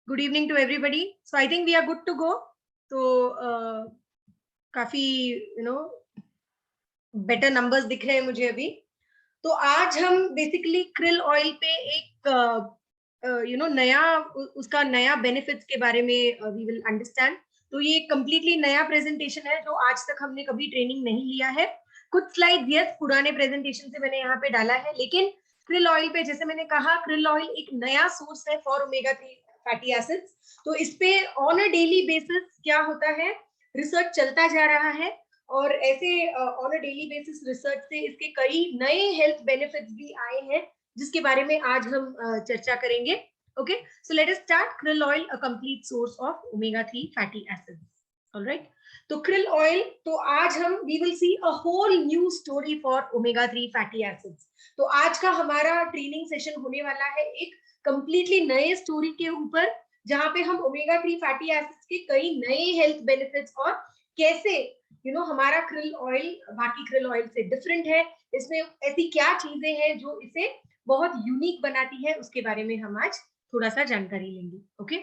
Good evening to everybody. So I think we are good to go. तो काफी better numbers दिख रहे हैं मुझे अभी। तो आज हम बेसिकली क्रिल ऑयल पे एक नया उसका नया बेनिफिट्स के बारे में वी विल अंडरस्टैंड। तो ये कंप्लीटली नया प्रेजेंटेशन है जो आज तक हमने कभी ट्रेनिंग नहीं लिया है। कुछ स्लाइड यस पुराने प्रेजेंटेशन से मैंने यहाँ पे डाला है, लेकिन क्रिल ऑयल पे जैसे मैंने कहा, क्रिल ऑयल एक नया सोर्स है फॉर ओमेगा 3 फैटी एसिड्स। तो इस पे ऑन अ डेली बेसिस क्या होता है, रिसर्च चलता जा रहा है और ऐसे on a daily basis research से इसके कई नए हेल्थ बेनिफिट्स भी आए हैं जिसके बारे में आज हम चर्चा करेंगे। Okay, so let us start. Krill oil a complete source of omega 3 fatty acids. Alright, तो क्रिल ऑयल, तो आज हम we will see a whole new story for omega 3 fatty acids. तो आज का हमारा ट्रेनिंग सेशन होने वाला है एक कंप्लीटली नए स्टोरी के ऊपर, जहां पे हम ओमेगा 3 फैटी एसिड्स के कई नए हेल्थ बेनिफिट्स और कैसे हमारा क्रिल ऑयल बाकी क्रिल ऑयल से डिफरेंट है, इसमें ऐसी क्या चीजें हैं जो इसे बहुत यूनिक बनाती है, उसके बारे में हम आज थोड़ा सा जानकारी लेंगे। Okay,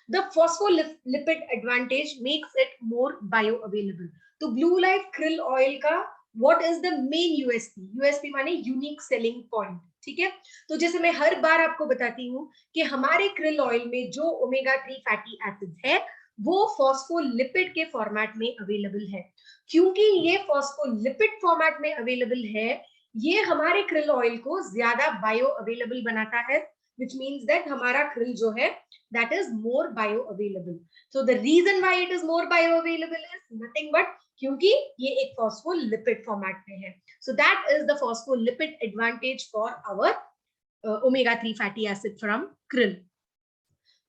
the phospholipid advantage makes it more bio available. तो ब्लू लाइफ क्रिल ऑयल का what is the main USP? USP माने यूनिक सेलिंग पॉइंट। ठीक है, तो जैसे मैं हर बार आपको बताती हूँ कि हमारे क्रिल ऑयल में जो ओमेगा 3 फैटी एसिड्स है वो फॉस्फोलिपिड के फॉर्मेट में अवेलेबल है। क्योंकि ये फॉस्फोलिपिड फॉर्मेट में अवेलेबल है, ये हमारे क्रिल ऑयल को ज्यादा बायो अवेलेबल बनाता है, which means that हमारा krill जो है that is more bioavailable. So the reason why it is more bioavailable is nothing but क्योंकि ये एक phospholipid format में है. So that is the phospholipid advantage for our omega 3 fatty acid from krill.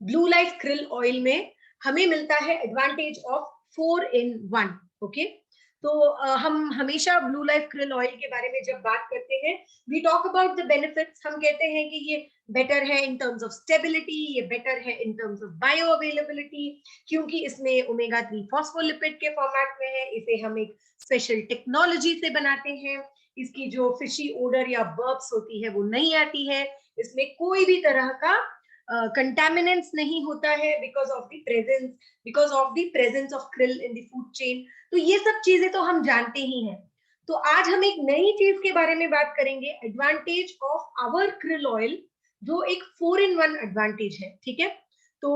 Blue Life krill oil में हमें मिलता है advantage of 4-in-1. Okay, तो हम हमेशा ब्लू लाइफ क्रिल ऑयल के बारे में जब बात करते हैं, we talk about the benefits. हम कहते हैं कि ये बेटर है इन टर्म्स ऑफ स्टेबिलिटी, ये बेटर है in terms of bioavailability, क्योंकि इसमें ओमेगा 3 फॉस्फोलिपिड के फॉर्मेट में है। इसे हम एक स्पेशल टेक्नोलॉजी से बनाते हैं, इसकी जो फिशी ओडर या बर्ब्स होती है वो नहीं आती है, इसमें कोई भी तरह का कंटेमिनेंट्स नहीं होता है because of the presence of krill in the food chain. तो ये सब चीजें तो हम जानते ही हैं। तो आज हम एक नई चीज के बारे में बात करेंगे, advantage of our krill oil, जो एक 4-in-1 एडवांटेज है। ठीक है, तो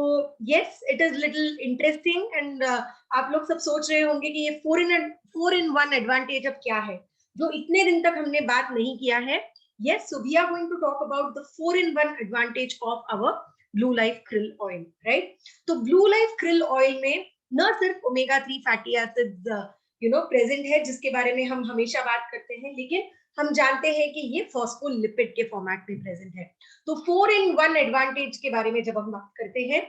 yes it is little interesting and आप लोग सब सोच रहे होंगे कि ये 4-in-1 एडवांटेज अब क्या है जो इतने दिन तक हमने बात नहीं किया है। Yes, so we are going to talk about the 4-in-1 advantage of our Blue Life krill oil, right? तो Blue Life krill oil में न सिर्फ ओमेगा 3 फैटी एसिड्स प्रेजेंट है जिसके बारे में हम हमेशा बात करते हैं, लेकिन हम जानते हैं कि ये फॉस्फोलिपिड के फॉर्मेट में प्रेजेंट है। तो 4-in-1 एडवांटेज के बारे में जब हम बात करते हैं,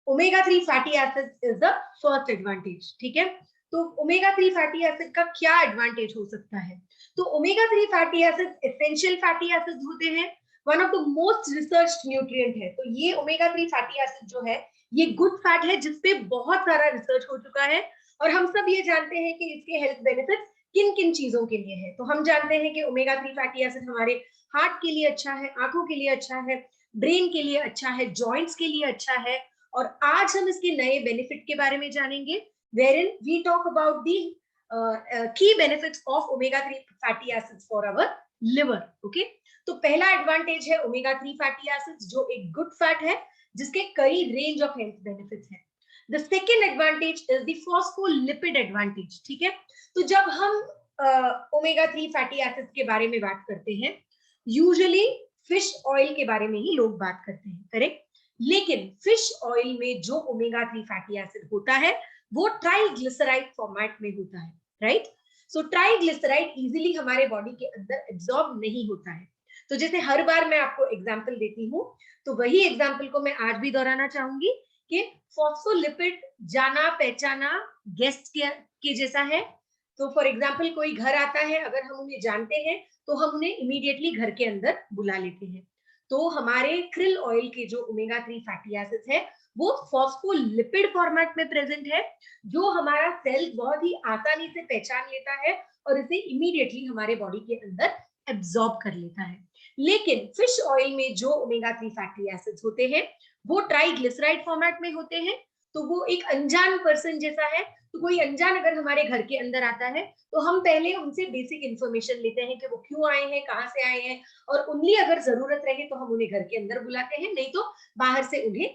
omega 3 fatty acids is the first advantage. ठीक है, तो ओमेगा 3 फैटी एसिड का क्या एडवांटेज हो सकता है? तो omega 3 fatty acids essential fatty acids होते हैं, one of the most researched nutrient है। तो ये ओमेगा 3 फैटी एसिड जो है ये गुड फैट है जिसपे बहुत सारा रिसर्च हो चुका है, और हम सब ये जानते हैं कि इसके हेल्थ बेनिफिट्स किन किन चीजों के लिए है। तो हम जानते हैं कि ओमेगा 3 फैटी एसिड हमारे हार्ट के लिए अच्छा है, आंखों के लिए अच्छा है, ब्रेन के लिए अच्छा है, जॉइंट्स के लिए अच्छा है। और आज हम इसके नए बेनिफिट के बारे में जानेंगे, wherein we talk about the key benefits of omega 3 fatty acids for our liver. Okay, तो पहला एडवांटेज है ओमेगा 3 फैटी एसिड्स जो एक गुड फैट है जिसके कई रेंज ऑफ हेल्थ बेनिफिट्स हैं। The second advantage is the phospholipid advantage. ठीक है, तो जब हम ओमेगा 3 फैटी एसिड्स के बारे में बात करते हैं, यूजुअली फिश ऑयल के बारे में ही लोग बात करते हैं, करेक्ट? लेकिन फिश ऑयल में जो ओमेगा 3 फैटी एसिड होता है वो ट्राइग्लिसराइड फॉर्मेट में होता है, राइट? सो ट्राइग्लिसराइड इजीली हमारे बॉडी के अंदर एब्जॉर्ब नहीं होता है। तो जैसे हर बार मैं आपको एग्जांपल देती हूँ, तो वही एग्जांपल को मैं आज भी दोहराना चाहूंगी कि फॉस्फोलिपिड जाना पहचाना गेस्ट के जैसा है। तो फॉर एग्जांपल कोई घर आता है, अगर हम उन्हें जानते हैं तो हम उन्हें इमीडिएटली घर के अंदर बुला लेते हैं। तो हमारे क्रिल ऑयल के जो ओमेगा 3 फैटी एसिड्स है वो फॉस्फोलिपिड फॉर्मेट में प्रेजेंट है, जो हमारा सेल बहुत ही आसानी से पहचान लेता है और इसे इमीडिएटली हमारे बॉडी के अंदर एब्जॉर्ब कर लेता है। लेकिन फिश ऑयल में जो ओमेगा 3 फैटी एसिड्स होते हैं वो ट्राइग्लिसराइड फॉर्मेट में होते हैं। तो वो एक अनजान पर्सन जैसा है। तो कोई अनजान अगर हमारे घर के अंदर आता है तो हम पहले उनसे बेसिक इंफॉर्मेशन लेते हैं कि वो क्यों आए हैं, कहाँ से आए हैं, और उनकी अगर जरूरत रहे तो हम उन्हें घर के अंदर बुलाते हैं, नहीं तो बाहर से उन्हें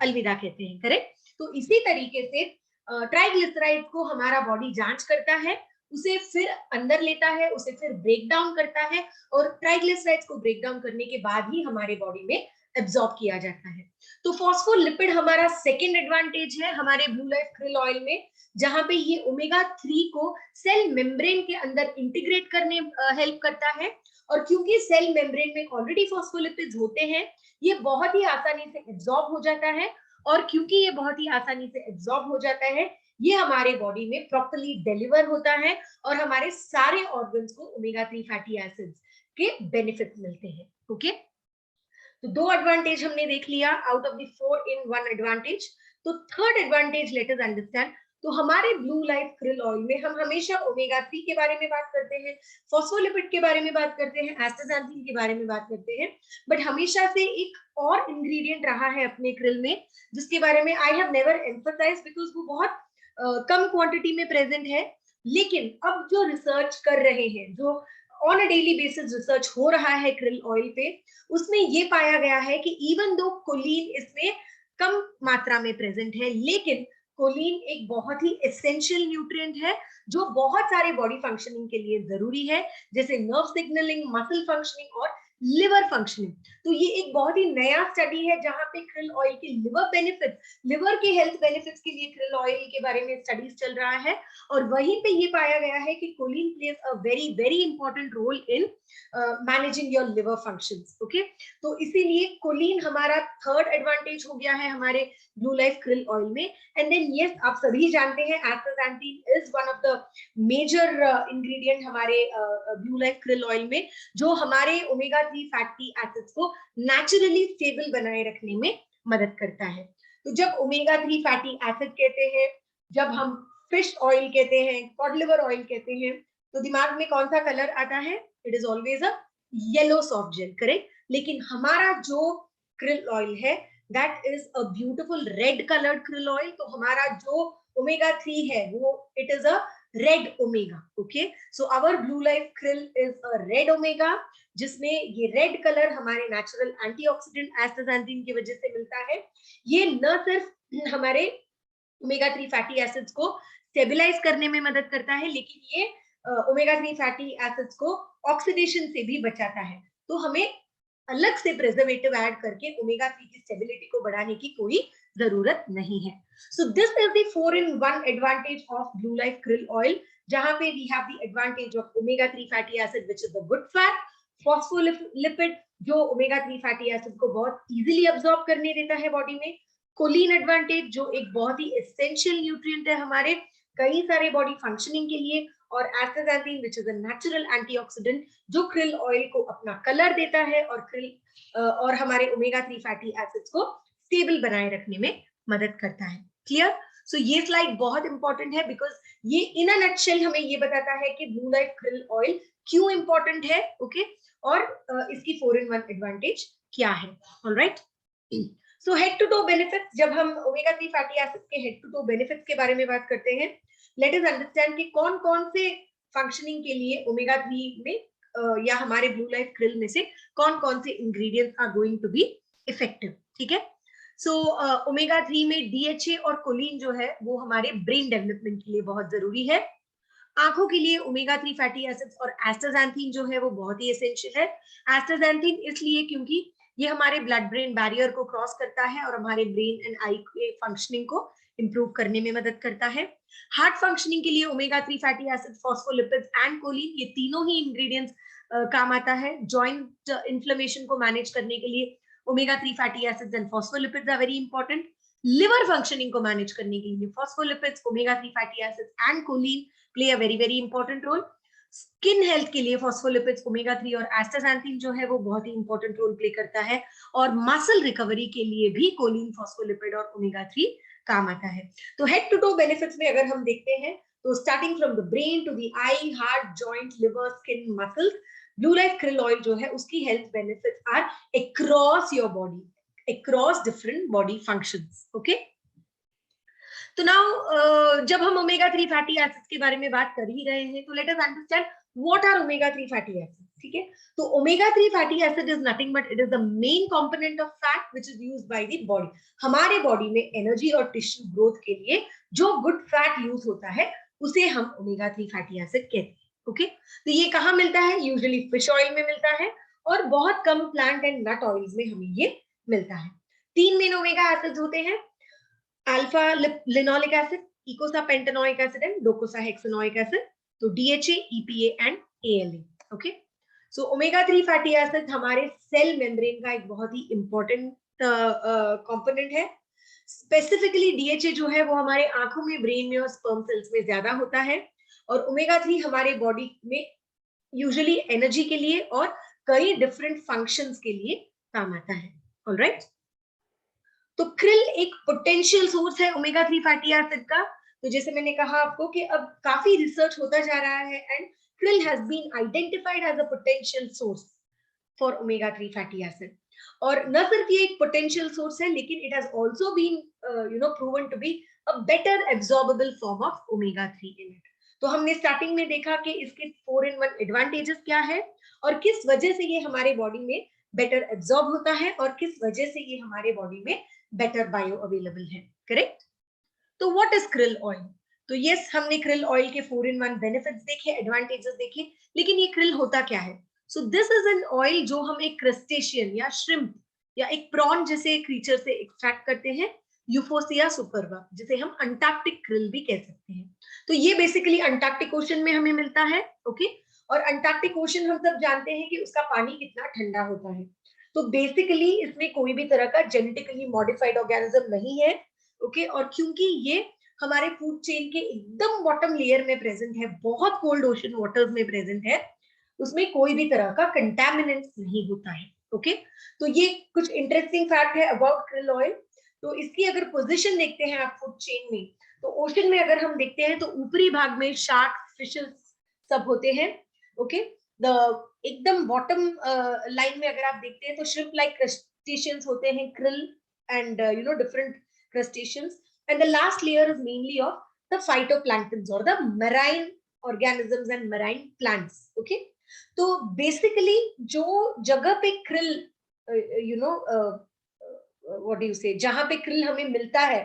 अलविदा कहते हैं। करेक्ट। तो इसी तरीके से ट्राइग्लिसराइड को हमारा बॉडी जांच करता है, उसे फिर अंदर लेता है, उसे फिर ब्रेक डाउन करता है, और ट्राइग्लिसराइड्स को ब्रेक डाउन करने के बाद ही हमारे बॉडी में एब्जॉर्ब किया जाता है। तो फॉस्फोलिपिड हमारा सेकेंड एडवांटेज है हमारे ब्लू लाइफ krill ऑयल में, जहां पे ये ओमेगा 3 को सेल मेम्ब्रेन के अंदर इंटीग्रेट करने हेल्प करता है। और क्योंकि सेल मेम्ब्रेन में ऑलरेडी फॉस्फोलिपिड्स होते हैं, ये बहुत ही आसानी से एब्जॉर्ब हो जाता है। और क्योंकि ये बहुत ही आसानी से एब्जॉर्ब हो जाता है, ये हमारे बॉडी में प्रॉपर्ली डिलीवर होता है और हमारे सारे ऑर्गन्स को ओमेगा 3 फैटी एसिड्स के बेनिफिट्स मिलते हैं। ओके, तो दो एडवांटेज हमने देख लिया out of the 4 in 1 advantage. तो third advantage let us understand. तो हमारे ब्लू लाइफ krill ऑयल में हम हमेशा ओमेगा 3 के बारे में बात करते हैं, फॉस्फोलिपिड के बारे में बात करते हैं, एस्टाक्सांथिन के बारे में बात करते हैं, बट हमेशा से एक और इंग्रेडिएंट रहा है अपने krill में जिसके बारे में I have never emphasised because वो बहुत कम क्वांटिटी में प्रेजेंट है। लेकिन अब जो रिसर्च कर रहे हैं, जो on a daily basis research हो रहा है krill ऑयल पे, उसमें ये पाया गया है कि इवन दो कोलिन इसमें कम मात्रा में प्रेजेंट है, लेकिन कोलिन एक बहुत ही एसेंशियल न्यूट्रिएंट है जो बहुत सारे बॉडी फंक्शनिंग के लिए जरूरी है, जैसे नर्व सिग्नलिंग, मसल फंक्शनिंग और लिवर फंक्शनिंग। तो ये एक बहुत ही नया स्टडी है जहां पे krill ऑयल के लिवर बेनिफिट, लिवर के हेल्थ बेनिफिट्स के लिए krill ऑयल के बारे में स्टडीज चल रहा है। और वहीं पे ये पाया गया है कि choline plays a very very important role in managing your liver functions. Okay, तो इसीलिए कोलिन हमारा थर्ड एडवांटेज हो गया है हमारे ब्लू लाइफ krill ऑयल में। एंड देन यस, आप सभी जानते हैं astaxanthin is one of the major ingredient हमारे ब्लू लाइफ krill ऑयल में, जो हमारे ओमेगा 3 फैटी एसिड्स को नेचुरली स्टेबल बनाए रखने में मदद करता है। तो जब ओमेगा 3 फैटी एसिड कहते हैं, जब हम फिश ऑयल कहते हैं, कॉड लिवर ऑयल कहते हैं, तो दिमाग में कौन सा कलर आता है? It is always a yellow soft gel, correct. लेकिन हमारा जो krill ऑयल है that is a beautiful red coloured krill oil. तो हमारा जो ओमेगा 3 है वो it is a red omega. Okay, so our blue life krill is a red omega, जिसमें ये रेड कलर हमारे नेचुरल एंटीऑक्सीडेंट एस्टाक्सांथिन की वजह से मिलता है। ये न सिर्फ हमारे ओमेगा 3 फैटी एसिड्स को स्टेबलाइज करने में मदद करता है, लेकिन ये ओमेगा 3 फैटी एसिड्स को ऑक्सीडेशन से भी बचाता है। तो हमें अलग से प्रिजर्वेटिव ऐड करके ओमेगा 3 की स्टेबिलिटी को बढ़ाने की कोई जरूरत नहीं है। So this is the 4 in 1 advantage of blue life krill oil, जहां पे we have the advantage of omega 3 fatty acid which is the good fat, phospholipid जो ओमेगा 3 फैटी एसिड को बहुत इजीली अब्सॉर्ब करने देता है बॉडी में, Colin advantage जो एक बहुत ही एसेंशियल न्यूट्रिएंट है हमारे कई सारे बॉडी फंक्शनिंग के लिए, और astaxanthin which is a natural antioxidant जो krill ऑयल को अपना कलर देता है और हमारे ओमेगा 3 फैटी एसिड्स को स्टेबल बनाए रखने में मदद करता है। क्लियर? सो ये स्लाइड बहुत इंपॉर्टेंट है बिकॉज ये इन अ नटशेल हमें ये बताता है कि ब्लू लाइफ krill ऑयल क्यों इंपॉर्टेंट है। ओके, और इसकी 4 in 1 एडवांटेज क्या है। Alright, so head to toe benefits, जब हम ओमेगा 3 फैटी एसिड्स के हेड टू टो बेनिफिट्स के बारे में बात करते हैं, लेट अस अंडरस्टैंड कि कौन कौन से फंक्शनिंग के लिए ओमेगा 3 में या हमारे ब्लू लाइफ krill में से कौन कौन से ingredients are going to be effective. ठीक है, सो ओमेगा 3 में DHA और कोलिन जो है वो हमारे ब्रेन डेवलपमेंट के लिए बहुत जरूरी है। आंखों के लिए ओमेगा 3 फैटी एसिड्स और एस्टाक्सांथिन जो है वो बहुत ही एसेंशियल है। एस्टाक्सांथिन इसलिए क्योंकि ये हमारे ब्लड ब्रेन बैरियर को क्रॉस करता है और हमारे ब्रेन एंड आई के फंक्शनिंग को इंप्रूव करने में मदद करता है। हार्ट फंक्शनिंग के लिए omega 3 fatty acid, phospholipids and choline, ये तीनों ही इंग्रेडिएंट्स काम आता है। जॉइंट इन्फ्लेमेशन को मैनेज करने के लिए omega 3 fatty acids and phospholipids are very important. Liver functioning को मैनेज करने के लिए phospholipids, omega 3 fatty acids and choline play a very very important role. Skin health के लिए फॉस्फोलिपिड्स, ओमेगा 3 और एस्टाक्सांथिन जो है वो बहुत ही इंपॉर्टेंट रोल प्ले करता है। और मसल रिकवरी के लिए भी कोलिन, फॉस्फोलिपिड और ओमेगा 3 काम आता है। तो हेड टू टो बेनिफिट्स में अगर हम देखते हैं तो starting from the brain to the eye, heart, joint, liver, skin, muscles, blue life krill oil जो है उसकी health benefits are across your body, across different body functions. Okay, तो नाउ जब हम ओमेगा 3 फैटी एसिड्स के बारे में बात कर ही रहे हैं तो let us understand what are omega 3 fatty acids. ठीक है, तो omega 3 fatty acid is nothing but it is the main component of fat which is used by the body. हमारे बॉडी में एनर्जी और टिश्यू ग्रोथ के लिए जो good fat use होता है उसे हम ओमेगा 3 फैटी एसिड कहते हैं. ओके, तो ये कहाँ मिलता है? यूजुअली फिश ऑयल में मिलता है और बहुत कम प्लांट एंड नट ऑयल्स में हमें ये मिलता है. 3 मेन ओमेगा एसिड्स होते हैं, alpha linoleic acid, eicosapentaenoic acid and docosahexaenoic acid. तो DHA, EPA and ALA. Okay, so omega 3 fatty acid हमारे सेल मेम्ब्रेन का एक बहुत ही इंपॉर्टेंट कंपोनेंट है. स्पेसिफिकली DHA जो है वो हमारे आंखों में, ब्रेन में और स्पर्म सेल्स में ज्यादा होता है और ओमेगा 3 हमारे बॉडी में यूजुअली एनर्जी के लिए और कई डिफरेंट फंक्शंस के लिए काम आता है. ऑलराइट, तो krill एक पोटेंशियल सोर्स है ओमेगा 3 फैटी एसिड का. तो जैसे मैंने कहा आपको कि अब काफी रिसर्च होता जा रहा है and krill has been identified as a potential source for omega 3 fatty acid. और न सिर्फ ये एक पोटेंशियल सोर्स है लेकिन it has also been proven to be a better absorbable form of omega 3 in it. तो हमने स्टार्टिंग में देखा कि इसके 4 in 1 एडवांटेजेस क्या है और किस वजह से ये हमारे बॉडी में बेटर एब्सॉर्ब होता है और किस वजह से ये हमारे बॉडी में बेटर बायो अवेलेबल है. करेक्ट, तो व्हाट इज krill ऑयल? तो यस, हमने krill ऑयल के 4 in 1 बेनिफिट्स देखे, एडवांटेजेस देखे, लेकिन ये krill होता क्या है? So this is an oil जो हम एक क्रस्टेशियन या श्रिम्प या एक प्रॉन जैसे क्रीचर से एक्सट्रैक्ट करते हैं, यूफोसिया सुपरबा, जिसे हम अंटार्कटिक krill भी कह सकते हैं. तो ये बेसिकली अंटार्कटिक ओशन में हमें मिलता है. ओके, और अंटार्कटिक ओशन हम सब जानते हैं कि उसका पानी कितना ठंडा होता है. तो बेसिकली इसमें कोई भी तरह का जेनेटिकली मॉडिफाइड ऑर्गेनिज्म नहीं है. ओके, और क्योंकि ये हमारे फूड चेन के एकदम बॉटम लेयर में प्रेजेंट है, बहुत कोल्ड ओशन वाटर्स में प्रेजेंट है, उसमें कोई भी तरह का कंटैमिनेंट्स नहीं होता है. ओके, तो ये कुछ इंटरेस्टिंग फैक्ट है अबाउट krill ऑयल. तो इसकी अगर पोजीशन देखते हैं आप फूड चेन में, तो ओशन में अगर हम देखते हैं तो ऊपरी भाग में शार्क, फिशेस सब होते हैं. ओके, द एकदम बॉटम लाइन में अगर आप देखते हैं तो श्रिम्प लाइक क्रस्टेशियंस होते हैं, krill and different crustaceans, and the last layer is mainly of the phytoplanktons or the marine organisms and marine plants. Okay, तो बेसिकली जो जगह पे krill व्हाट डू यू से, जहां पे krill हमें मिलता है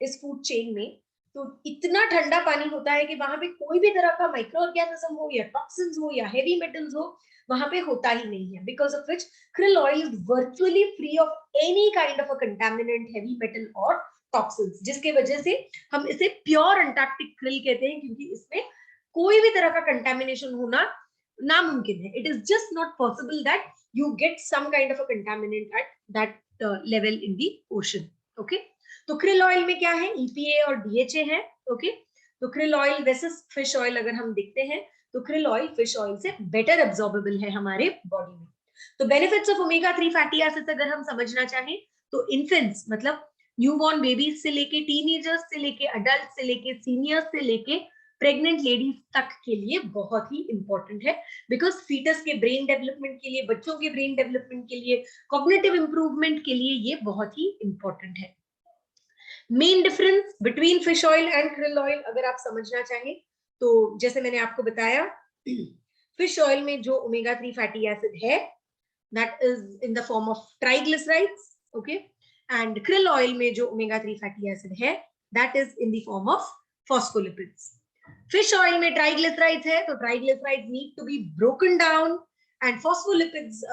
इस फूड चेन में, तो इतना ठंडा पानी होता है कि वहां पे कोई भी तरह का माइक्रो ऑर्गेनिज्म हो या टॉक्सिन्स हो या हेवी मेटल्स हो वहां पे होता ही नहीं है. Because of which krill oil is virtually free of any kind of a contaminant, heavy metal or toxins, जिसके वजह से हम इसे प्योर अंटार्कटिक krill कहते हैं, क्योंकि इसमें कोई भी तरह का कंटेमिनेशन होना नामुमकिन है. It is just not possible that you get some kind of a contaminant at that level in the ocean. Okay, तो krill ऑयल में क्या है? EPA और DHA है. ओके, तो krill oil versus fish oil अगर हम देखते हैं तो krill ऑयल फिश ऑयल से बेटर एब्सॉर्बेबल है हमारे बॉडी में. तो benefits of omega 3 fatty acids अगर हम समझना चाहें तो इन्फेंट्स मतलब न्यूबॉर्न बेबीज से लेके टीनेजर्स से लेके अडल्ट से लेके सीनियर्स से लेके प्रेग्नेंट लेडीज तक के लिए बहुत ही इंपॉर्टेंट है. बिकॉज फीटस के ब्रेन डेवलपमेंट के लिए, बच्चों के ब्रेन डेवलपमेंट के लिए, कॉग्निटिव इंप्रूवमेंट के लिए ये बहुत ही इंपॉर्टेंट है. Main difference between fish oil and krill oil अगर आप समझना चाहें तो जैसे मैंने आपको बताया, फिश ऑयल में जो ओमेगा 3 फैटी एसिड है that is in the form of triglycerides. Okay, and krill oil में जो omega 3 fatty acid है that is in the form of phospholipids. Fish oil में triglycerides है तो triglycerides need to be broken down and phospholipids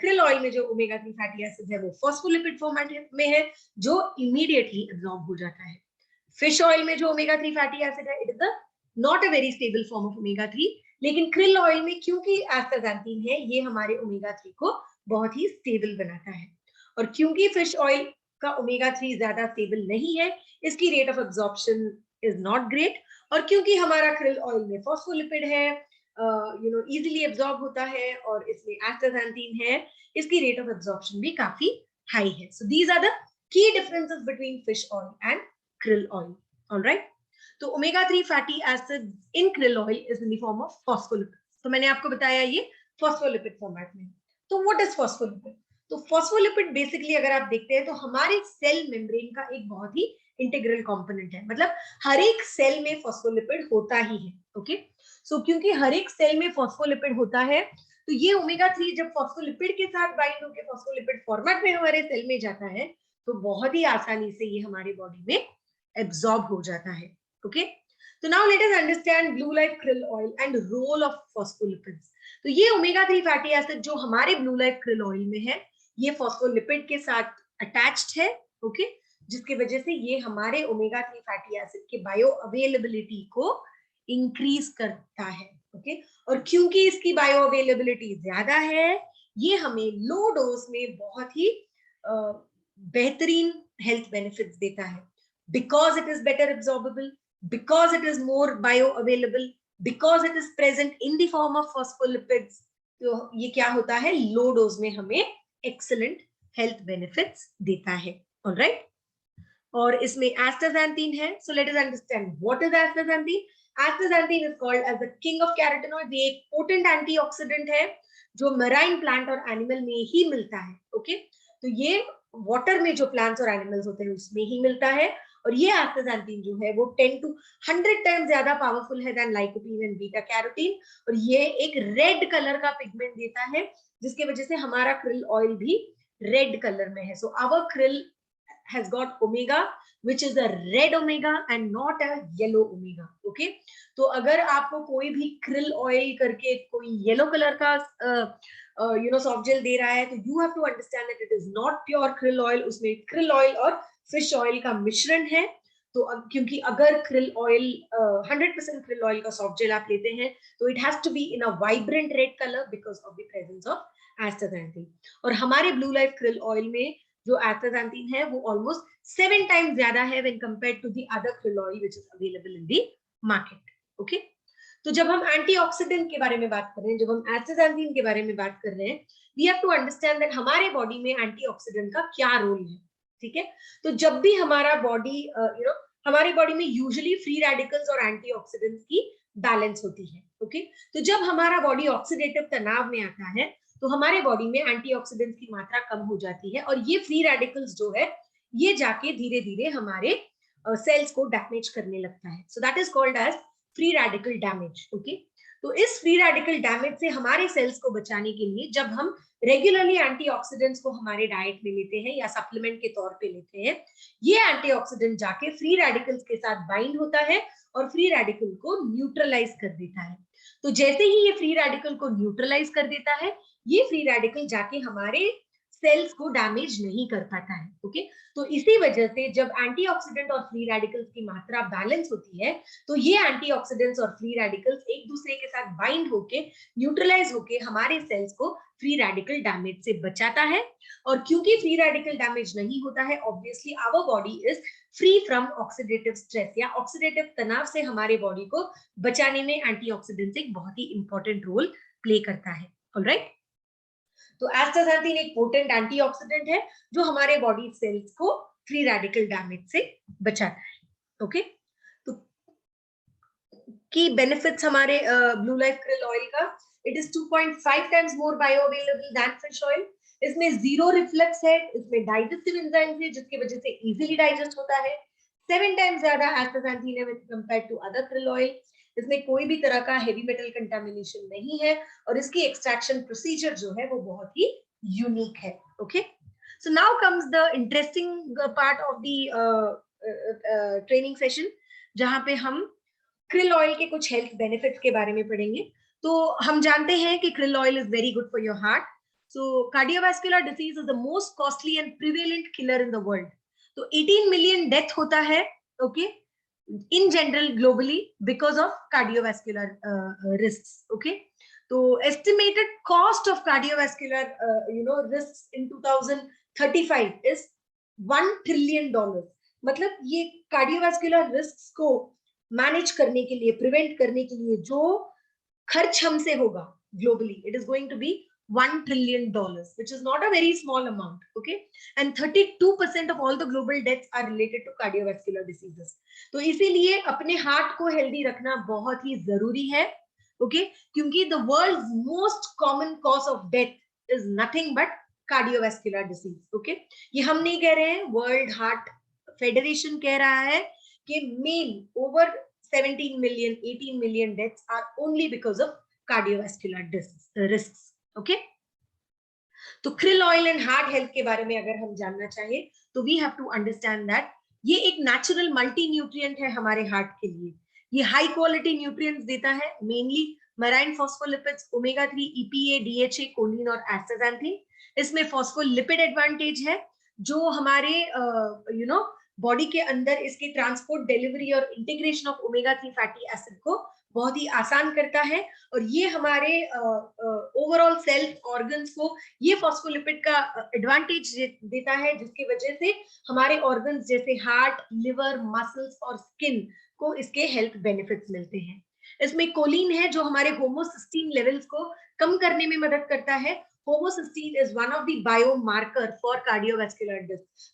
krill oil में जो omega 3 fatty acid है वो phospholipid format में है जो immediately absorb हो जाता है. Fish oil में जो omega 3 fatty acid है it is a not a very stable form of omega 3, लेकिन krill ऑयल में क्योंकि एस्टाग्लैंडिन है ये हमारे ओमेगा 3 को बहुत ही स्टेबल बनाता है. और क्योंकि फिश ऑयल का ओमेगा 3 ज्यादा स्टेबल नहीं है, इसकी rate of absorption is not great. और क्योंकि हमारा krill ऑयल में फॉस्फोलिपिड है, इजीली एब्जॉर्ब होता है और इसमें एस्टाग्लैंडिन है, इसकी रेट ऑफ एब्जॉर्प्शन भी काफी हाई है. So these are the key differences between fish oil and krill oil. Alright, तो omega 3 fatty acid in krill oil is in the form of phospholipids. तो मैंने आपको बताया ये फॉस्फोलिपिड फॉर्मेट में। तो व्हाट इज फॉस्फोलिपिड? तो फॉस्फोलिपिड बेसिकली अगर आप देखते हैं तो हमारे सेल मेम्ब्रेन का एक बहुत ही इंटीग्रल कंपोनेंट है, मतलब हर एक सेल में फॉस्फोलिपिड होता ही है। ओके, सो क्योंकि हर एक सेल में फॉस्फोलिपिड होता है, तो ये ओमेगा 3 जब फॉस्फोलिपिड के साथ बाइंड होकर फॉस्फोलिपिड फॉर्मेट में हमारे सेल में जाता है, तो बहुत ही आसानी से ये हमारी बॉडी में एब्सॉर्ब हो जाता है। ओके, तो now let us understand blue life krill oil and role of phospholipids. तो ये ओमेगा 3 फैटी एसिड जो हमारे ब्लू लाइफ krill ऑयल में है, ये फॉस्फोलिपिड के साथ अटैच्ड है। ओके, जिसकी वजह से ये हमारे ओमेगा 3 फैटी एसिड के बायो अवेलेबिलिटी को इंक्रीज करता है। ओके, और क्योंकि इसकी बायो अवेलेबिलिटी ज्यादा है, ये हमें लो डोज में बहुत ही बेहतरीन हेल्थ बेनिफिट्स देता है, because it is better absorbable, because it is more bioavailable, because it is present in the form of phospholipids। तो ये क्या होता है, लो डोज में हमें एक्सीलेंट हेल्थ बेनिफिट्स देता है। ऑलराइट, और इसमें एस्टाक्सांथिन है। So let us understand what is astaxanthin. Astaxanthin is called as the king of carotenoids. ये एक पोटेंट एंटीऑक्सीडेंट है जो मराइन प्लांट और एनिमल में ही मिलता है। ओके, तो ये वाटर में जो प्लांट्स और एनिमल्स होते हैं उसमें ही मिलता है, और ये एस्टाक्सांथिन जो है वो 10 to 100 टाइम्स ज्यादा पावरफुल है than lycopene and beta carotene, और ये एक रेड कलर का पिगमेंट देता है, जिसकी वजह से हमारा krill ऑयल भी रेड कलर में है। So our krill has got omega which is a red omega and not a yellow omega। okay, तो अगर आपको कोई भी krill oil करके कोई येलो कलर का सॉफ्ट जेल दे रहा है, तो you have to understand that it is not pure krill oil, उसमें krill ऑयल और फिश ऑयल का मिश्रण है। तो अब क्योंकि अगर krill ऑयल 100% krill ऑयल का सॉफ्ट जेल आप लेते हैं, तो it has to be in a vibrant red colour because of the presence of astaxanthin. और हमारे ब्लू लाइफ krill ऑयल में जो एस्टाक्सांथिन है वो ऑलमोस्ट 7 टाइम्स ज्यादा है when compared to the other krill oil which is available in the market. Okay, तो जब हम एंटीऑक्सीडेंट के बारे में बात कर रहे हैं, जब हम एस्टाक्सांथिन के बारे में बात कर रहे हैं, we have to understand that हमारे बॉडी में एंटीऑक्सीडेंट का क्या रोल है। ठीक है, तो जब भी हमारा बॉडी हमारी बॉडी में यूजुअली फ्री रेडिकल्स और एंटीऑक्सीडेंट्स की बैलेंस होती है। ओके, तो जब हमारा बॉडी ऑक्सीडेटिव तनाव में आता है, तो हमारे बॉडी में एंटीऑक्सीडेंट्स की मात्रा कम हो जाती है, और ये फ्री रेडिकल्स जो है ये जाके धीरे धीरे हमारे सेल्स को डैमेज करने लगता है। So that is called as free radical damage. Okay, तो इस फ्री रेडिकल डैमेज से हमारे सेल्स को बचाने के लिए जब हम रेगुलरली एंटीऑक्सीडेंट्स को हमारे डाइट में लेते हैं या सप्लीमेंट के तौर पे लेते हैं, ये एंटीऑक्सीडेंट जाके फ्री रेडिकल्स के साथ बाइंड होता है और फ्री रेडिकल को न्यूट्रलाइज कर देता है। तो जैसे ही ये फ्री रेडिकल को न्यूट्रलाइज कर देता है, ये फ्री रेडिकल जाके हमारे सेल्स को डैमेज नहीं कर पाता है। ओके, तो इसी वजह से जब एंटीऑक्सीडेंट और फ्री रेडिकल्स की मात्रा बैलेंस होती है, तो ये एंटीऑक्सीडेंट्स और फ्री रेडिकल्स एक दूसरे के साथ बाइंड होके न्यूट्रलाइज होके हमारे सेल्स को फ्री रेडिकल डैमेज से बचाता है। और क्योंकि फ्री रेडिकल डैमेज नहीं होता है, obviously our body is free from oxidative stress, या ऑक्सीडेटिव तनाव से हमारे बॉडी को बचाने में एंटीऑक्सीडेंट्स एक बहुत ही इंपॉर्टेंट रोल प्ले करता है। ऑलराइट, तो एस्टाक्सांथिन एक पोटेंट एंटीऑक्सीडेंट है जो हमारे बॉडी सेल्स को फ्री रेडिकल डैमेज से बचाता है। ओके, तो की बेनिफिट्स हमारे ब्लू लाइफ krill ऑयल का, it is 2.5 times more bioavailable than fish oil. इसमें जीरो रिफ्लक्स है, इसमें डाइजेस्टिव एंजाइम्स है जिसकी वजह से इजीली डाइजेस्ट होता है। 7 टाइम्स ज्यादा एस्टाक्सांथिन है when compared to other krill oil. इसमें कोई भी तरह का हेवी मेटल कंटामिनेशन नहीं है, और इसकी एक्सट्रैक्शन प्रोसीजर जो है वो बहुत ही यूनिक है। Okay, so now comes the interesting part of the training session, जहां पे हम krill ऑयल के कुछ हेल्थ बेनिफिट्स के बारे में पढ़ेंगे। तो हम जानते हैं कि krill oil is very good for your heart. So cardiovascular disease is the most costly and prevalent killer in the world. तो 18 मिलियन डेथ होता है, okay, in general globally because of cardiovascular risks। okay, so estimated cost of cardiovascular risks in 2035 is $1 trillion। मतलब ये cardiovascular risk को manage करने के लिए, prevent करने के लिए जो खर्च हमसे होगा globally, it is going to be $1 trillion, which is not a very small amount। okay, and 32% of all the global deaths are related to cardiovascular diseases। तो इसीलिए अपने हार्ट को हेल्दी रखना बहुत ही जरूरी है। ओके, क्योंकि the world most common cause of death is nothing but cardiovascular disease. Okay, ये हम नहीं कह रहे हैं, वर्ल्ड हार्ट फेडरेशन कह रहा है कि men over 17 million 18 million deaths are only because of cardiovascular risks. Okay, तो krill oil and heart health के बारे में अगर हम जानना चाहें तो we have to understand that ये एक नेचुरल मल्टी न्यूट्रिएंट है हमारे हार्ट के लिए। ये हाई क्वालिटी न्यूट्रिएंट्स देता है, mainly marine phospholipids, omega 3, EPA, DHA, choline और एस्टाक्सांथिन। इसमें फॉस्फोलिपिड एडवांटेज है जो हमारे बॉडी के अंदर इसके ट्रांसपोर्ट, डिलीवरी और integration of omega 3 fatty acid को बहुत ही आसान करता है। और ये हमारे ओवरऑल सेल्स ऑर्गन्स को ये फॉस्फोलिपिड का एडवांटेज देता है, जिसकी वजह से हमारे ऑर्गन्स जैसे हार्ट, लिवर, मसल्स और स्किन को इसके हेल्थ बेनिफिट्स मिलते हैं। इसमें कोलिन है जो हमारे होमोसिस्टीन लेवल्स को कम करने में मदद करता है। Homocysteine is one of the biomarker for cardiovascular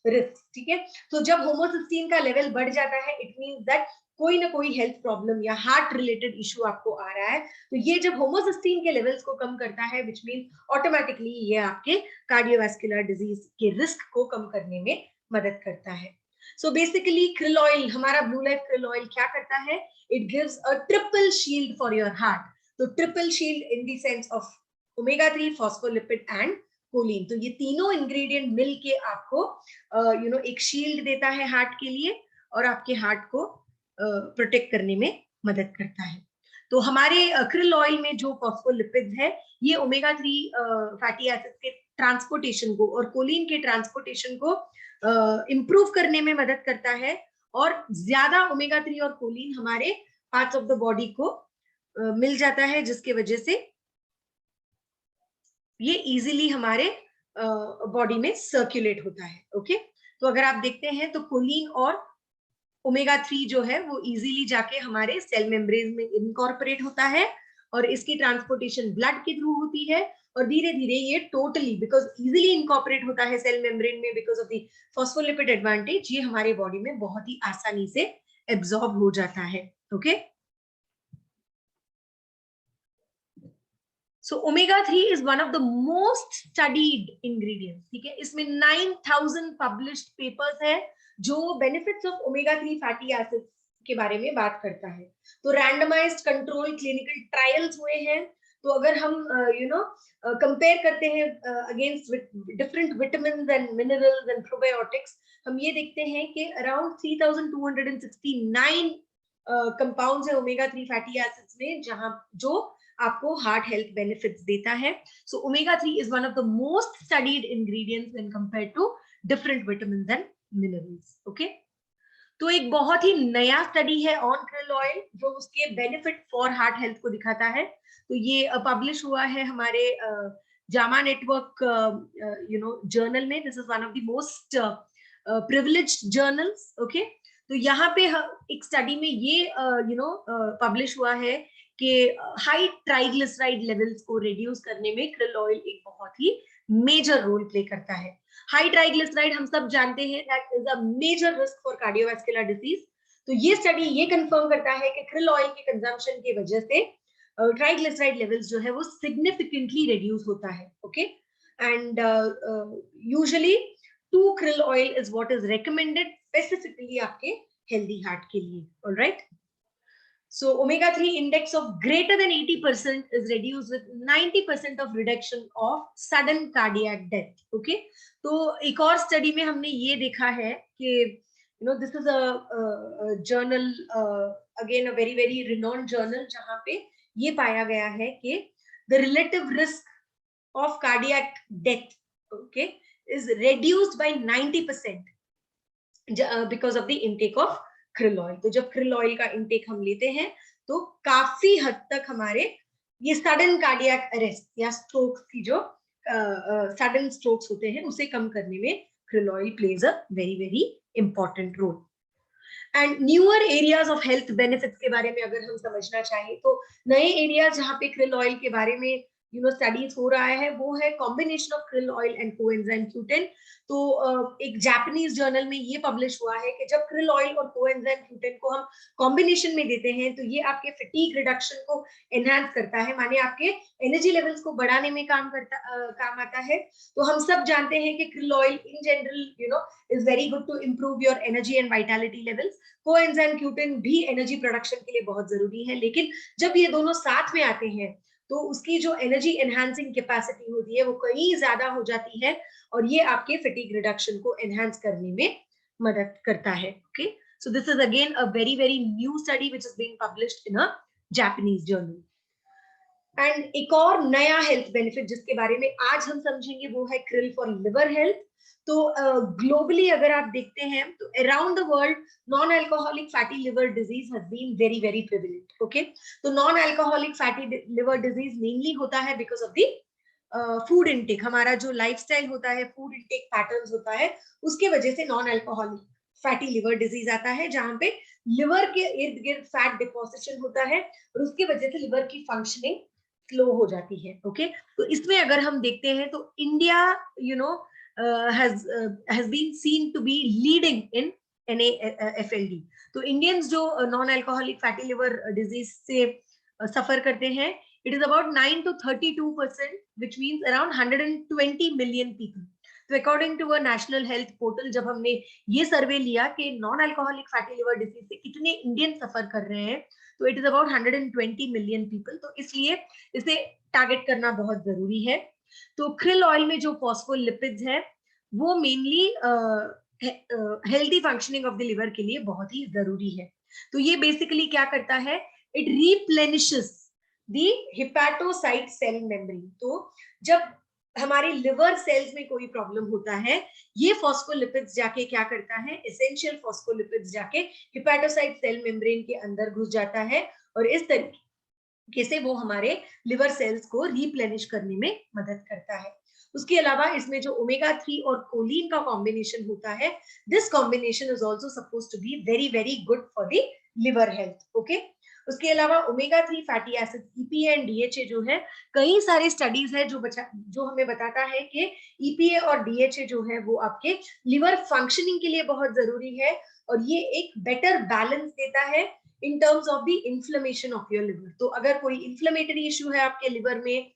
risk. ठीक है, तो जब होमोसिस्टीन का लेवल बढ़ जाता है इट मींस दैट कोई ना कोई हेल्थ प्रॉब्लम या हार्ट रिलेटेड इशू आपको आ रहा है। तो ये जब होमोसिस्टीन के लेवल्स को कम करता है विच मीन ऑटोमेटिकली ये आपके कार्डियोवैस्कुलर डिजीज के रिस्क को कम करने में मदद करता है। सो बेसिकली krill ऑयल, हमारा ब्लू लाइफ krill ऑयल क्या करता है, it gives a triple shield for your heart. तो triple shield in the sense of omega 3, phospholipid and choline. तो ये तीनों इंग्रेडिएंट मिलके आपको एक शील्ड देता है हार्ट के लिए और आपके हार्ट को प्रोटेक्ट करने में मदद करता है। तो हमारे krill ऑयल में जो फॉस्फोलिपिड्स है ये ओमेगा 3 फैटी एसिड के ट्रांसपोर्टेशन को और कोलिन के ट्रांसपोर्टेशन को इंप्रूव करने में मदद करता है। और ज्यादा ओमेगा 3 और कोलिन हमारे पार्ट्स ऑफ द बॉडी को मिल जाता है, जिसके वजह से ये इजीली हमारे बॉडी में सर्कुलेट होता है। ओके, तो अगर आप देखते हैं तो कोलिन और ओमेगा 3 जो है वो इजीली जाके हमारे सेल मेम्ब्रेन में इनकॉर्पोरेट होता है और इसकी ट्रांसपोर्टेशन ब्लड के थ्रू होती है और धीरे धीरे ये टोटली बिकॉज इजीली इनकॉर्पोरेट होता है सेल मेम्ब्रेन में because of the phospholipid advantage, ये हमारे बॉडी में बहुत ही आसानी से एब्जॉर्ब हो जाता है। Okay, so omega 3 is one of the most studied ingredients. ठीक है, इसमें 9000 पब्लिश्ड पेपर्स है जो benefits of omega 3 fatty acids के बारे में बात करता है। तो रैंडमाइज्ड कंट्रोल क्लिनिकल ट्रायल्स हुए हैं। तो अगर हम कंपेयर करते हैं against different vitamins and minerals and probiotics, हम ये देखते हैं कि अराउंड 3269 कंपाउंड्स है ओमेगा 3 फैटी एसिड्स में जहां जो आपको हार्ट हेल्थ बेनिफिट्स देता है। So omega 3 is one of the most studied ingredients when compared to different vitamins and minerals. Okay, तो एक बहुत ही नया स्टडी है ऑन krill ऑयल जो उसके बेनिफिट फॉर हार्ट हेल्थ को दिखाता है। तो ये पब्लिश हुआ है हमारे जामा नेटवर्क जर्नल में। This is one of the most privileged journals. Okay, तो यहाँ पे एक स्टडी में ये पब्लिश हुआ है कि हाई ट्राइग्लिसराइड लेवल्स को रिड्यूस करने में krill ऑयल एक बहुत ही मेजर रोल प्ले करता है। हाई ट्राइग्लिसराइड हम सब जानते हैं that is a major risk for cardiovascular disease. तो ये स्टडी ये कंफर्म करता है कि krill ऑयल के कंजम्पशन की वजह से ट्राइग्लिसराइड लेवल्स जो है वो सिग्निफिकेंटली रिड्यूस होता है। Okay, and usually 2 krill oil is what is recommended specifically आपके हेल्दी हार्ट के लिए। Alright, so omega 3 index of greater than 80% is reduced with 90% of reduction of sudden cardiac death. Okay, तो एक और study में हमने ये देखा है कि this is a journal, again a very very renowned journal, जहाँ पे ये पाया गया है कि the relative risk of cardiac death, okay, is reduced by 90% because of the intake of krill oil. तो जब krill ऑयल का इंटेक हम लेते हैं तो काफी हद तक हमारे ये सडन कार्डियक अरेस्ट या स्ट्रोक्स की जो सडन स्ट्रोक्स होते हैं उसे कम करने में krill oil plays a very very important role. And newer areas of health benefits के बारे में अगर हम समझना चाहें तो नए एरिया जहाँ पे krill ऑयल के बारे में स्टडीज हो रहा है वो है combination of krill oil and coenzyme Q10। तो एक जापानीज जर्नल में ये पब्लिश हुआ है कि जब krill ऑयल और कोएंजाइम Q10 को हम कॉम्बिनेशन में देते हैं तो ये आपके फटीग रिडक्शन को एनहांस करता है, माने आपके एनर्जी लेवल्स को बढ़ाने में काम आता है। तो हम सब जानते हैं कि krill oil in general is very good to improve your energy and vitality levels. Coenzyme Q10 भी एनर्जी प्रोडक्शन के लिए बहुत जरूरी है, लेकिन जब ये दोनों साथ में आते हैं तो उसकी जो एनर्जी एनहांसिंग कैपेसिटी होती है वो कहीं ज्यादा हो जाती है और ये आपके फटीग रिडक्शन को एनहांस करने में मदद करता है। Okay, so this is again a very very new study which is being published in a Japanese journal. And एक और नया हेल्थ बेनिफिट जिसके बारे में आज हम समझेंगे वो है krill फॉर लिवर हेल्थ। तो ग्लोबली अगर आप देखते हैं तो around the world non alcoholic fatty liver disease has been very very prevalent. Okay, तो non alcoholic fatty liver disease mainly होता है because of the food intake. हमारा जो लाइफस्टाइल होता है, फूड इनटेक पैटर्न्स होता है, उसके वजह से non alcoholic fatty liver disease आता है, जहां पे लिवर के इर्द गिर्द फैट डिपोजिशन होता है और उसके वजह से लिवर की फंक्शनिंग स्लो हो जाती है। ओके, तो इसमें अगर हम देखते हैं तो India has been seen to be leading in NAFLD। तो इंडियंस जो non alcoholic fatty liver disease से सफर करते हैं, it is about 9 to 32%, which means around 120 million people। तो according to a national health portal जब हमने ये सर्वे लिया कि non alcoholic fatty liver disease से कितने इंडियन सफर कर रहे हैं, तो it is about 120 million people. तो इसलिए इसे टारगेट करना बहुत जरूरी है। तो krill ऑयल में जो फॉस्फोलिपिड्स है वो mainly healthy functioning of the liver के लिए बहुत ही जरूरी है। तो ये बेसिकली क्या करता है, it replenishes the hepatocyte cell membrane. तो जब हमारे लिवर सेल्स में कोई प्रॉब्लम होता है, ये फॉस्फोलिपिड्स जाके क्या करता है, एसेंशियल फॉस्फोलिपिड्स जाके हेपेटोसाइट सेल मेम्ब्रेन के अंदर घुस जाता है और इस तरीके से वो हमारे लिवर सेल्स को रिप्लेनिश करने में मदद करता है। उसके अलावा इसमें जो ओमेगा 3 और कोलिन का कॉम्बिनेशन होता है, this combination is also supposed to be very very good for the liver health. Okay, उसके अलावा omega 3 fatty acid EPA and DHA जो है, कई सारे स्टडीज है जो हमें बताता है कि EPA और DHA जो है वो आपके लिवर फंक्शनिंग के लिए बहुत जरूरी है और ये एक बेटर बैलेंस देता है in terms of the inflammation of your liver. तो अगर कोई इन्फ्लेमेटरी इश्यू है आपके लिवर में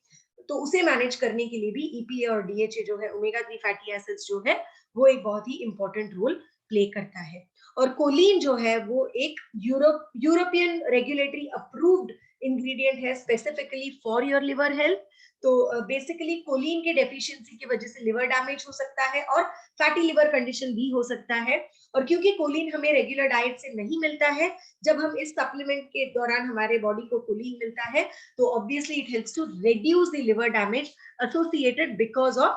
तो उसे मैनेज करने के लिए भी EPA और DHA जो है, ओमेगा 3 फैटी एसिड्स जो है, वो एक बहुत ही इंपॉर्टेंट रोल प्ले करता है। और कोलिन जो है वो एक यूरोपियन रेगुलेटरी अप्रूव्ड इंग्रेडिएंट है specifically for your liver health. तो बेसिकली कोलिन के डेफिशिएंसी की वजह से लिवर डैमेज हो सकता है और फैटी लिवर कंडीशन भी हो सकता है। और क्योंकि कोलिन हमें रेगुलर डाइट से नहीं मिलता है, जब हम इस सप्लीमेंट के दौरान हमारे बॉडी को कोलिन मिलता है तो obviously it helps to reduce the liver damage associated because of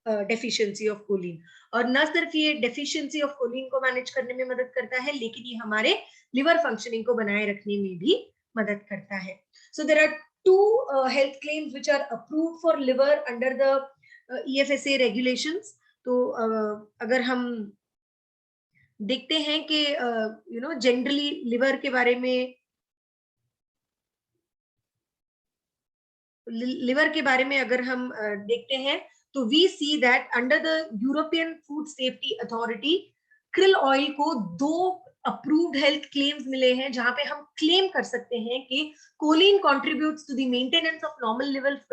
deficiency of choline. और न सिर्फ ये डेफिशिएंसी ऑफ कोलिन को मैनेज करने में मदद करता है, लेकिन ये हमारे लिवर फंक्शनिंग को बनाए रखने में भी मदद करता है। So there are two health claims which are approved for liver under the EFSA regulations। तो अगर हम देखते हैं कि जनरली लिवर के बारे में अगर हम देखते हैं तो we see that under the European food safety authority krill oil को 2 अप्रूव्ड हेल्थ क्लेम्स मिले हैं, जहां पे हम क्लेम कर सकते हैं कि choline contributes to the maintenance of normal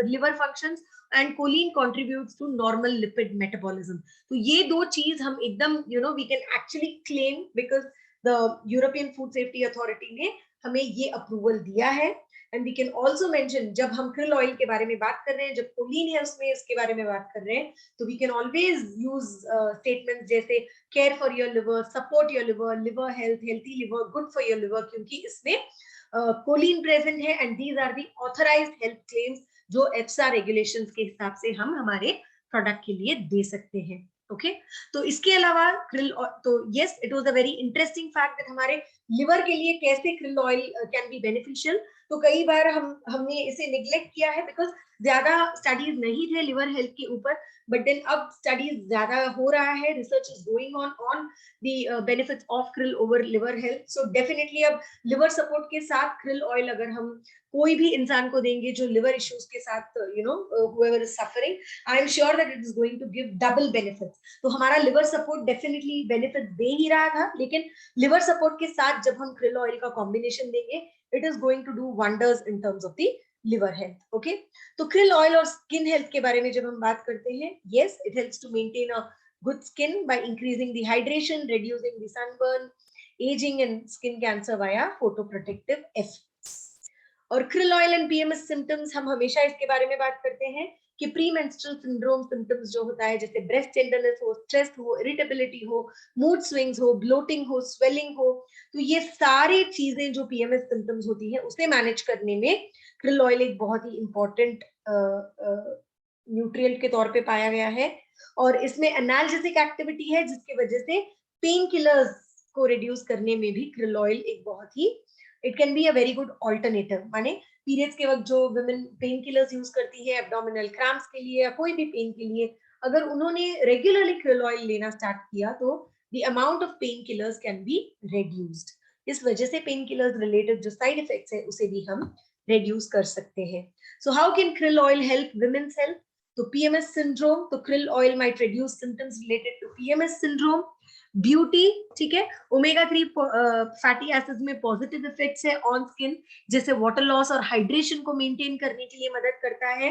liver functions and choline contributes to normal lipid metabolism. तो ये दो चीज हम एकदम we can actually claim because the European food safety authority ने हमें ये अप्रूवल दिया है। And we can also mention, जब हम krill ऑयल के बारे में बात कर रहे हैं, जब कोलिन है उसमें इसके बारे में बात कर रहे हैं, तो we can always use statements जैसे care for your liver, support your liver, liver health, healthy liver, good for your liver, क्योंकि इसमें कोलिन प्रेजेंट है and these are the authorized health claims जो EFSA रेगुलेशंस के हिसाब से हम हमारे प्रोडक्ट के लिए दे सकते हैं। ओके, तो इसके अलावा krill, तो yes it was a very interesting fact that हमारे लिवर के लिए कैसे krill oil can be beneficial. तो कई बार हमने इसे निग्लेक्ट किया है बिकॉज ज्यादा स्टडीज नहीं थे लिवर हेल्थ के ऊपर, बट देन अब स्टडीज ज्यादा हो रहा है, research is going on the benefits of krill over liver health. So definitely अब लिवर सपोर्ट के साथ krill ऑयल अगर हम कोई भी इंसान को देंगे जो लिवर इश्यूज के साथ whoever is suffering, I am sure that it is going to give double benefits। तो हमारा लिवर सपोर्ट डेफिनेटली बेनिफिट दे ही रहा था, लेकिन लिवर सपोर्ट के साथ जब हम krill ऑयल का कॉम्बिनेशन देंगे, it is going to do wonders in terms of the liver health। okay, तो krill oil और skin health के बारे में जब हम बात करते हैं, yes, it helps to maintain a good skin by increasing the hydration, reducing the sunburn, aging and skin cancer via photoprotective effects। और krill oil and PMS symptoms हम हमेशा इसके बारे में बात करते हैं कि प्री मेंस्ट्रुअल सिंड्रोम सिम्टम्स जो होता है, जैसे ब्रेस्ट टेंडरनेस हो, स्ट्रेस हो, इरिटेबिलिटी हो, मूड स्विंग्स हो, ब्लोटिंग हो, स्वेलिंग हो, तो ये सारी चीजें जो पीएमएस सिम्टम्स होती है उसे मैनेज करने में krill ऑयल एक बहुत ही इंपॉर्टेंट न्यूट्रिएंट के तौर पे पाया गया है। और इसमें एनाल्जेसिक एक्टिविटी है जिसकी वजह से पेन किलर्स को रिड्यूस करने में भी krill ऑयल एक बहुत ही, it can be a very good alternative. माने पीरियड्स के वक्त जो विमेन पेन किलर्स यूज करती है एब्डोमिनल क्रैम्प्स के लिए या कोई भी पेन के लिए, अगर उन्होंने रेगुलरली krill ऑयल लेना स्टार्ट किया तो the amount of painkillers can be reduced। इस वजह से पेन किलर्स रिलेटेड जो साइड इफेक्ट्स है उसे भी हम रिड्यूस कर सकते हैं। So how can krill oil help women's health? तो पीएमएस सिंड्रोम, तो krill oil might reduce symptoms related to PMS syndrome. Beauty, ठीक है, ओमेगा 3 फैटी एसिड्स में पॉजिटिव इफेक्ट्स है ऑन स्किन, जैसे वाटर लॉस और हाइड्रेशन को मेंटेन करने के लिए मदद करता है।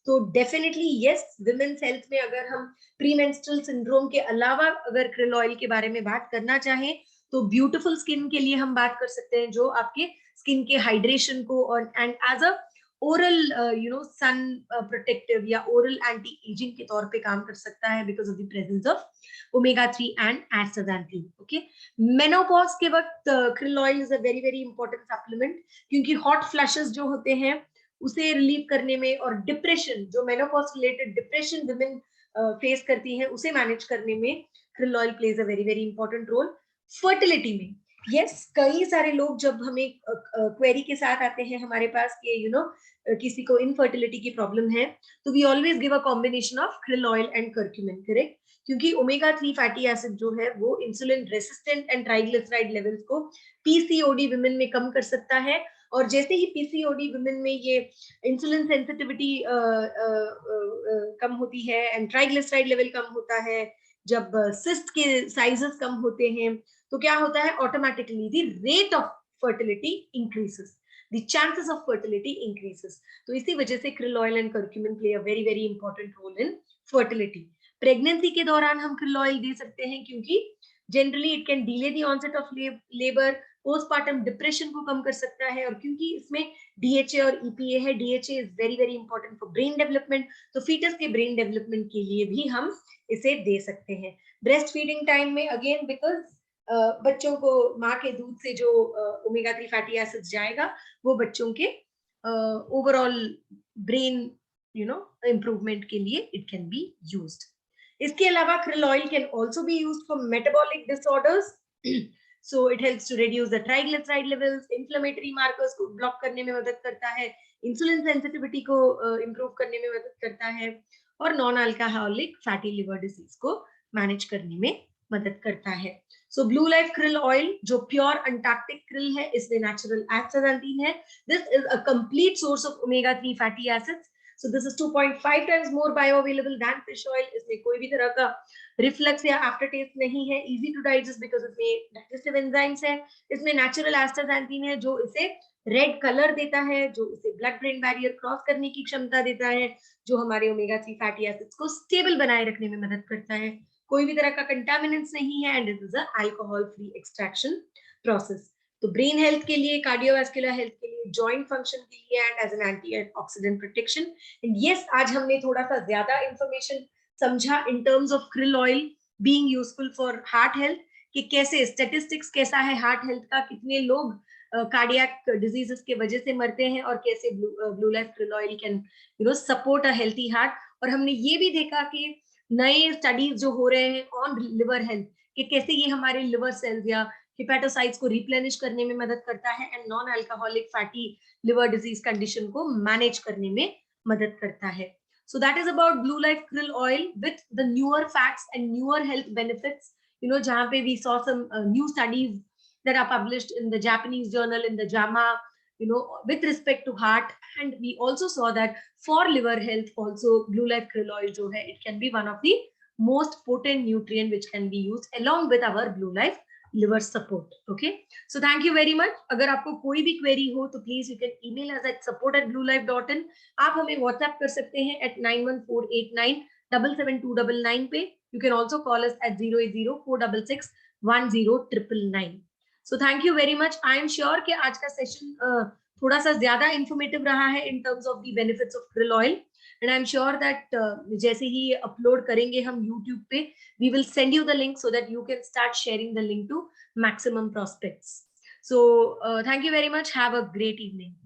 तो डेफिनेटली यस, विमेन्स हेल्थ में अगर हम प्रीमेंस्ट्रुअल सिंड्रोम के अलावा अगर krill ऑयल के बारे में बात करना चाहें तो ब्यूटीफुल स्किन के लिए हम बात कर सकते हैं, जो आपके स्किन के हाइड्रेशन को और and as a oral sun protective या ओरल एंटी एजिंग के तौर पे काम कर सकता है because of the presence of omega 3 and astaxanthin. Okay, menopause के वक्त krill oil is a very very important supplement, क्योंकि हॉट फ्लैशेस जो होते हैं उसे रिलीव करने में और डिप्रेशन, जो menopause related depression women face करती है, उसे मैनेज करने में krill oil plays a very very important role. Fertility में यस, कई सारे लोग जब हमें क्वेरी के साथ आते हैं हमारे पास कि किसी को इनफर्टिलिटी की प्रॉब्लम है, तो we always give a combination of krill oil and curcumin, correct? क्योंकि ओमेगा 3 फैटी एसिड जो है वो insulin resistant and triglyceride levels को पीसीओडी विमेन में कम कर सकता है। और जैसे ही पीसीओडी विमेन में ये इंसुलिन सेंसिटिविटी कम होती है एंड ट्राइग्लिसराइड लेवल कम होता है, जब सिस्ट के साइजेस कम होते हैं, तो क्या होता है, automatically the rate of fertility increases, the chances of fertility increases। तो इसी वजह से krill oil and curcumin play a very very important role in fertility। Pregnancy के दौरान हम krill oil दे सकते हैं क्योंकि generally it can delay the onset of labour, postpartum depression को कम कर सकता है, और क्योंकि इसमें DHA और EPA है, DHA is very very important for brain development, तो फीटस के ब्रेन डेवलपमेंट के लिए भी हम इसे दे सकते हैं। ब्रेस्ट फीडिंग टाइम में अगेन बिकॉज बच्चों को माँ के दूध से जो ओमेगा 3 फैटी एसिड्स जाएगा वो बच्चों के ओवरऑल ब्रेन इंप्रूवमेंट के लिए इट कैन बी यूज्ड। इसके अलावा krill oil can also be used for metabolic disorders। so it helps to reduce the triglyceride levels, inflammatory markers को ब्लॉक करने में मदद करता है, इंसुलिन सेंसिटिविटी को इम्प्रूव करने में मदद करता है, और non alcoholic fatty liver disease को मैनेज करने में मदद करता है। सो ब्लू लाइफ krill ऑयल जो प्योर अंटार्कटिक krill है, इसमें नेचुरल एस्टाक्सांथिन है। This is a complete source of omega 3 fatty acids. So this is 2.5 times more bioavailable than fish oil। इसमें कोई भी तरह का रिफ्लक्स या आफ्टर टेस्ट नहीं है, इजी टू डाइजेस्ट बिकॉज इसमें डाइजेस्टिव एंजाइम्स है, इसमें नेचुरल एस्टाक्सांथिन है जो इसे रेड कलर देता है, जो इसे ब्लड ब्रेन बैरियर क्रॉस करने की क्षमता देता है, जो हमारे ओमेगा 3 फैटी एसिड्स को स्टेबल बनाए रखने में मदद करता है। कोई भी तरह का कंटामिनेंट्स नहीं है and it is a alcohol free extraction process. तो ब्रेन हेल्थ के लिए, कार्डियोवास्कुलर हेल्थ के लिए, जॉइंट फंक्शन के लिए and as an antioxidant protection. And yes, आज हमने थोड़ा सा ज्यादा इंफॉर्मेशन समझा in terms of krill oil being useful for heart health, कि कैसे स्टैटिस्टिक्स कैसा है हार्ट हेल्थ का, कितने लोग कार्डियक डिजीजेस के वजह से मरते हैं, और कैसे blue life krill oil can support a healthy heart. और हमने ये भी देखा कि नए स्टडीज जो हो रहे हैं ऑन लिवर हेल्थ, कि कैसे ये हमारे लिवर सेल्स या हिपेटोसाइट्स को रिप्लेनिश करने में मदद करता है and non alcoholic fatty liver disease condition को मैनेज करने में मदद करता है. So that is about Blue Life Krill Oil with the newer facts and newer health benefits. जहाँ पे we saw some new studies that are published in the Japanese journal, in the JAMA, with respect to heart. And we also saw that for liver health also, Blue Life Krill Oil जो है, it can be one of the most potent nutrient which can be used along with our Blue Life liver support. Okay, so thank you very much. अगर आपको कोई भी query हो तो please you can email us at support@bluelife.in. आप हमें WhatsApp कर सकते हैं at 9148977299 पे. You can also call us at 08046610999. So thank you very much. I am sure कि आज का session थोड़ा सा ज्यादा informative रहा है in terms of the benefits of krill oil. And I'm sure that जैसे ही upload करेंगे हम YouTube पे, we will send you the link so that you can start sharing the link to maximum prospects. So thank you very much. Have a great evening.